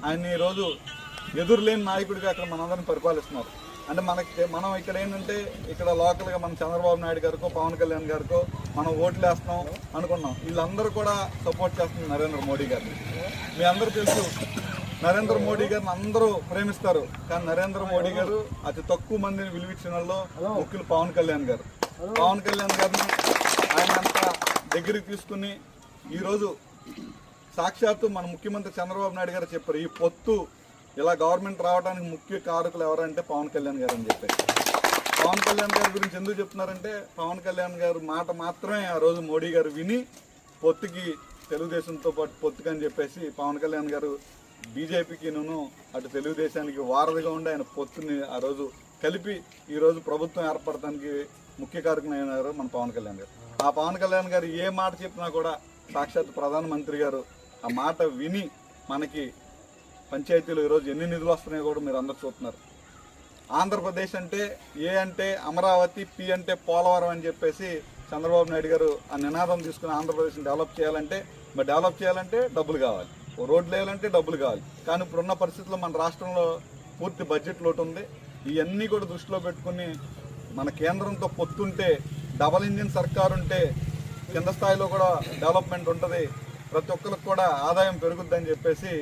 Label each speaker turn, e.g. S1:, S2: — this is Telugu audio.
S1: ఆయన ఈరోజు ఎదురులేని నాయకుడిగా అక్కడ మనందరిని పరిపాలిస్తున్నారు. అంటే మనం ఇక్కడ ఏంటంటే ఇక్కడ లోకల్గా మన చంద్రబాబు నాయుడు గారికో పవన్ కళ్యాణ్ గారికో మనం ఓట్లు వేస్తున్నాం అనుకున్నాం. వీళ్ళందరూ కూడా సపోర్ట్ చేస్తున్నారు నరేంద్ర మోడీ గారిని. మీ అందరూ తెలుసు, నరేంద్ర మోడీ గారిని అందరూ ప్రేమిస్తారు, కానీ నరేంద్ర మోడీ గారు అతి తక్కువ మందిని విలువించిన వాళ్ళు ముఖ్యులు పవన్ కళ్యాణ్ గారు. పవన్ కళ్యాణ్ గారిని ఆయన అంతా దగ్గరికి తీసుకుని ఈరోజు సాక్షాత్తు మన ముఖ్యమంత్రి చంద్రబాబు నాయుడు గారు చెప్పారు, ఈ పొత్తు ఇలా గవర్నమెంట్ రావడానికి ముఖ్య కారకులు ఎవరంటే పవన్ కళ్యాణ్ గారు అని చెప్పారు. పవన్ కళ్యాణ్ గారి గురించి ఎందుకు చెప్తున్నారంటే పవన్ కళ్యాణ్ గారు మాట మాత్రమే ఆ రోజు మోడీ గారు విని పొత్తుకి తెలుగుదేశంతో పాటు పొత్తుకని చెప్పేసి పవన్ కళ్యాణ్ గారు బీజేపీకి అటు తెలుగుదేశానికి వారధిగా ఉండి ఆయన పొత్తుని ఆ రోజు కలిపి ఈరోజు ప్రభుత్వం ఏర్పడటానికి ముఖ్య కారకులైనారు మన పవన్ కళ్యాణ్ గారు. ఆ పవన్ కళ్యాణ్ గారు ఏ మాట చెప్పినా కూడా సాక్షాత్ ప్రధానమంత్రి గారు ఆ మాట విని మనకి పంచాయతీలు ఈరోజు ఎన్ని నిధులు వస్తున్నాయో కూడా మీరు అందరు చూస్తున్నారు. ఆంధ్రప్రదేశ్ అంటే ఏ అంటే అమరావతి, పి అంటే పోలవరం అని చెప్పేసి చంద్రబాబు నాయుడు గారు ఆ నినాదం తీసుకుని ఆంధ్రప్రదేశ్ని డెవలప్ చేయాలంటే డబ్బులు కావాలి, రోడ్లు వేయాలంటే డబ్బులు కావాలి. కానీ ఇప్పుడున్న పరిస్థితుల్లో మన రాష్ట్రంలో పూర్తి బడ్జెట్ లోటు ఉంది. ఇవన్నీ కూడా దృష్టిలో పెట్టుకుని మన కేంద్రంతో పొత్తుంటే డబల్ ఇంజిన్ సర్కారు ఉంటే కింద స్థాయిలో కూడా డెవలప్మెంట్ ఉంటుంది, ప్రతి ఒక్కరికి కూడా ఆదాయం పెరుగుద్దని చెప్పేసి